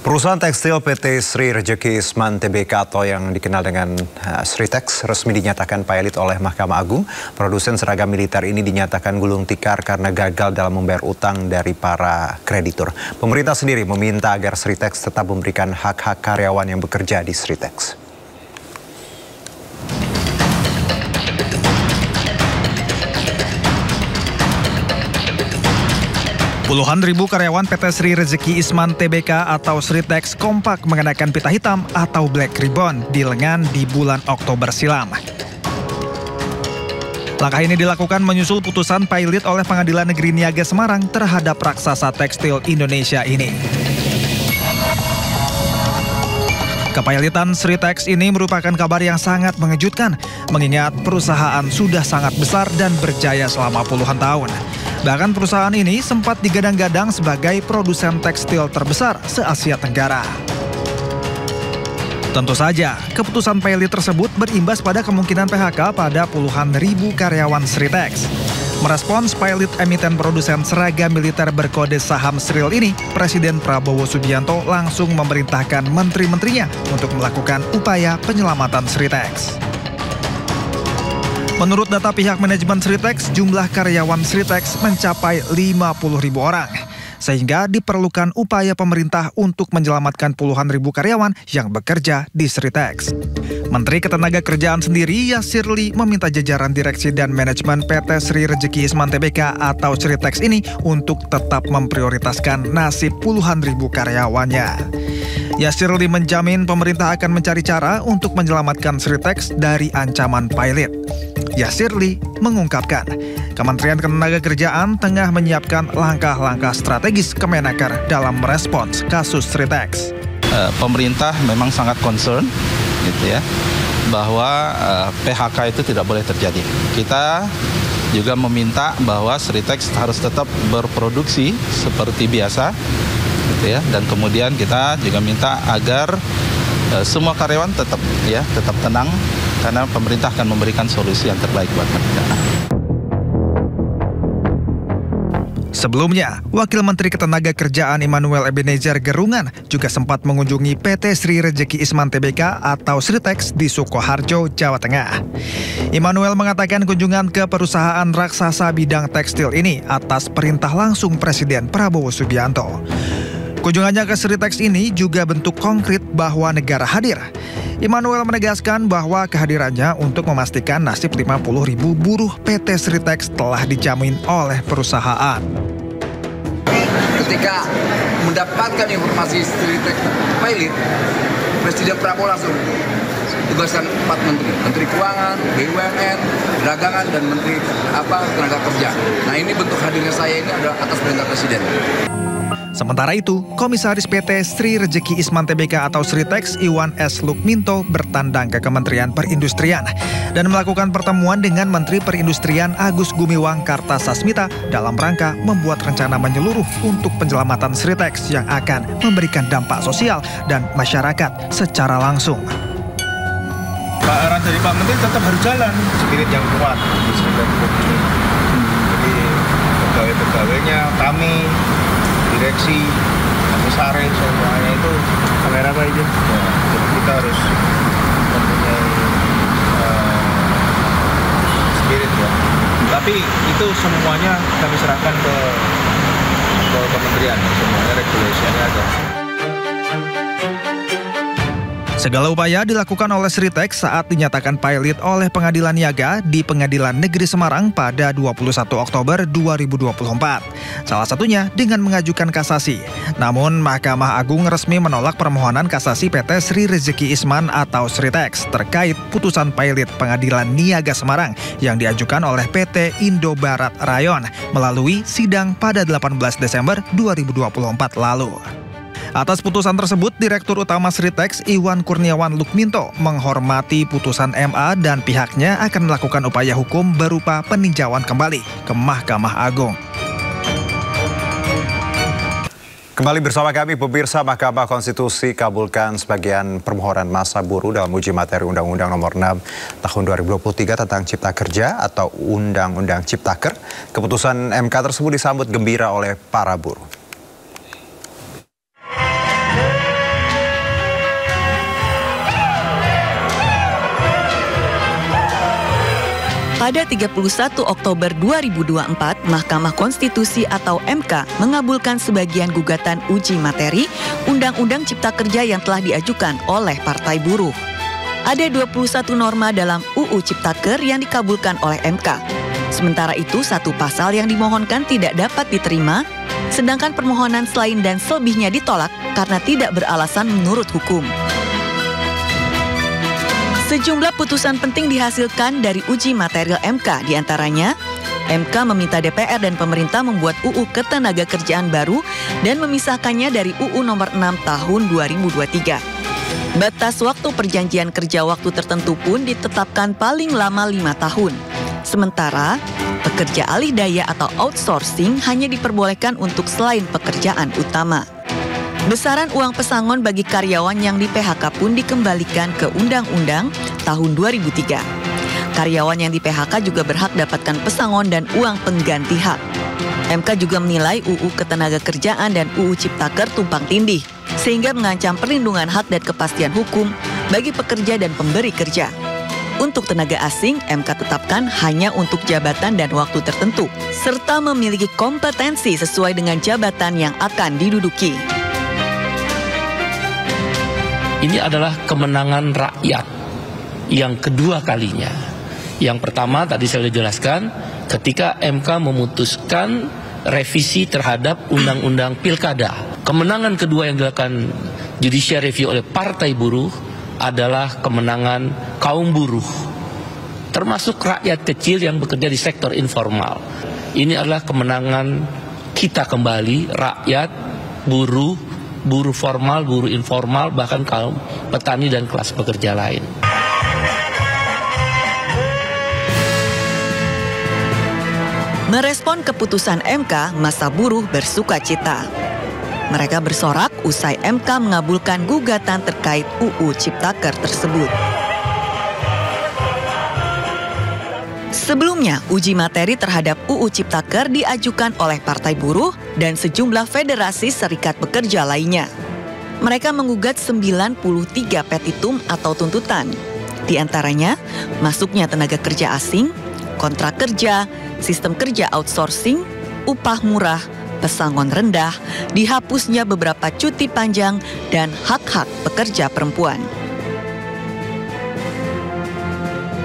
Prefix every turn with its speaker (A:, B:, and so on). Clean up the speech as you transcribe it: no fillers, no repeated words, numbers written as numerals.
A: Perusahaan tekstil PT Sri Rejeki Isman Tbk atau yang dikenal dengan Sritex resmi dinyatakan pilot oleh Mahkamah Agung. Produsen seragam militer ini dinyatakan gulung tikar karena gagal dalam membayar utang dari para kreditur. Pemerintah sendiri meminta agar Sritex tetap memberikan hak-hak karyawan yang bekerja di Sritex.
B: Puluhan ribu karyawan PT Sri Rejeki Isman Tbk atau Sritex kompak mengenakan pita hitam atau black ribbon di lengan di bulan Oktober silam. Langkah ini dilakukan menyusul putusan pilot oleh Pengadilan Negeri Niaga Semarang terhadap raksasa tekstil Indonesia ini. Kepailitan Sritex ini merupakan kabar yang sangat mengejutkan, mengingat perusahaan sudah sangat besar dan berjaya selama puluhan tahun. Bahkan perusahaan ini sempat digadang-gadang sebagai produsen tekstil terbesar se-Asia Tenggara. Tentu saja, keputusan pilot tersebut berimbas pada kemungkinan PHK pada puluhan ribu karyawan Sritex. Merespons pilot emiten produsen seragam militer berkode saham Sril ini, Presiden Prabowo Subianto langsung memerintahkan menteri-menterinya untuk melakukan upaya penyelamatan Sritex. Menurut data pihak manajemen Sritex, jumlah karyawan Sritex mencapai 50.000 orang. Sehingga diperlukan upaya pemerintah untuk menyelamatkan puluhan ribu karyawan yang bekerja di Sritex. Menteri Ketenagakerjaan sendiri, Yasir Ly, meminta jajaran direksi dan manajemen PT Sri Rejeki Isman Tbk atau Sritex ini untuk tetap memprioritaskan nasib puluhan ribu karyawannya. Yasir Ly menjamin pemerintah akan mencari cara untuk menyelamatkan Sritex dari ancaman pilot. Yasir Ly mengungkapkan, Kementerian Ketenagakerjaan tengah menyiapkan langkah-langkah strategis Kemenaker dalam merespons kasus Sritex.
C: Pemerintah memang sangat concern, gitu ya, bahwa PHK itu tidak boleh terjadi. Kita juga meminta bahwa Sritex harus tetap berproduksi seperti biasa, gitu ya, dan kemudian kita juga minta agar semua karyawan tetap tenang, karena pemerintah akan memberikan solusi yang terbaik buat mereka.
B: Sebelumnya, Wakil Menteri Ketenagakerjaan Immanuel Ebenezer Gerungan juga sempat mengunjungi PT Sri Rejeki Isman Tbk atau Sritex di Sukoharjo, Jawa Tengah. Immanuel mengatakan kunjungan ke perusahaan raksasa bidang tekstil ini atas perintah langsung Presiden Prabowo Subianto. Kunjungannya ke Sritex ini juga bentuk konkret bahwa negara hadir. Immanuel menegaskan bahwa kehadirannya untuk memastikan nasib 50.000 buruh PT Sritex telah dijamin oleh perusahaan.
D: Ketika mendapatkan informasi Sritex pilot, Presiden Prabowo langsung tugaskan 4 menteri, Menteri Keuangan, BUMN, Perdagangan, dan Menteri Tenaga Kerja. Nah, ini bentuk hadirnya saya ini adalah atas perintah Presiden.
B: Sementara itu, Komisaris PT Sri Rejeki Isman Tbk atau Sritex Iwan S. Lukminto bertandang ke Kementerian Perindustrian dan melakukan pertemuan dengan Menteri Perindustrian Agus Gumiwang Kartasasmita dalam rangka membuat rencana menyeluruh untuk penyelamatan Sritex yang akan memberikan dampak sosial dan masyarakat secara langsung.
E: Arahan dari Pak Menteri tetap harus jalan, spirit yang kuat. Jadi pegawai-pegawainya, kami, direksi, komisaris, semuanya itu kamera apa aja. Jadi kita harus mempunyai spirit ya. Tapi itu semuanya kami serahkan ke kementerian, semuanya regulasinya ada.
B: Segala upaya dilakukan oleh Sritex saat dinyatakan pilot oleh Pengadilan Niaga di Pengadilan Negeri Semarang pada 21 Oktober 2024. Salah satunya dengan mengajukan kasasi. Namun Mahkamah Agung resmi menolak permohonan kasasi PT Sri Rejeki Isman atau Sritex terkait putusan pilot Pengadilan Niaga Semarang yang diajukan oleh PT Indo-Barat Rayon melalui sidang pada 18 Desember 2024 lalu. Atas putusan tersebut, Direktur Utama Sritex Iwan Kurniawan Lukminto menghormati putusan MA dan pihaknya akan melakukan upaya hukum berupa peninjauan kembali ke Mahkamah Agung.
A: Kembali bersama kami, pemirsa. Mahkamah Konstitusi kabulkan sebagian permohonan massa buruh dalam uji materi Undang-Undang Nomor 6 Tahun 2023 tentang Cipta Kerja atau Undang-Undang Ciptaker. Keputusan MK tersebut disambut gembira oleh para buruh.
F: Pada 31 Oktober 2024, Mahkamah Konstitusi atau MK mengabulkan sebagian gugatan uji materi Undang-Undang Cipta Kerja yang telah diajukan oleh Partai Buruh. Ada 21 norma dalam UU Ciptaker yang dikabulkan oleh MK. Sementara itu, satu pasal yang dimohonkan tidak dapat diterima, sedangkan permohonan selain dan selebihnya ditolak karena tidak beralasan menurut hukum. Sejumlah putusan penting dihasilkan dari uji material MK, diantaranya MK meminta DPR dan pemerintah membuat UU Ketenagakerjaan baru dan memisahkannya dari UU Nomor 6 Tahun 2023. Batas waktu perjanjian kerja waktu tertentu pun ditetapkan paling lama 5 tahun. Sementara, pekerja alih daya atau outsourcing hanya diperbolehkan untuk selain pekerjaan utama. Besaran uang pesangon bagi karyawan yang di PHK pun dikembalikan ke Undang-Undang tahun 2003. Karyawan yang di PHK juga berhak dapatkan pesangon dan uang pengganti hak. MK juga menilai UU Ketenagakerjaan dan UU Ciptaker tumpang tindih, sehingga mengancam perlindungan hak dan kepastian hukum bagi pekerja dan pemberi kerja. Untuk tenaga asing, MK tetapkan hanya untuk jabatan dan waktu tertentu, serta memiliki kompetensi sesuai dengan jabatan yang akan diduduki.
G: Ini adalah kemenangan rakyat yang kedua kalinya. Yang pertama tadi saya sudah jelaskan ketika MK memutuskan revisi terhadap Undang-Undang Pilkada. Kemenangan kedua yang dilakukan judicial review oleh Partai Buruh adalah kemenangan kaum buruh, termasuk rakyat kecil yang bekerja di sektor informal. Ini adalah kemenangan kita kembali, rakyat, buruh, buruh formal, buruh informal, bahkan kaum petani dan kelas pekerja lain.
F: Merespon keputusan MK, massa buruh bersuka cita. Mereka bersorak usai MK mengabulkan gugatan terkait UU Ciptaker tersebut. Sebelumnya, uji materi terhadap UU Ciptaker diajukan oleh Partai Buruh dan sejumlah federasi serikat pekerja lainnya. Mereka menggugat 93 petitum atau tuntutan. Di antaranya, masuknya tenaga kerja asing, kontrak kerja, sistem kerja outsourcing, upah murah, pesangon rendah, dihapusnya beberapa cuti panjang, dan hak-hak pekerja perempuan.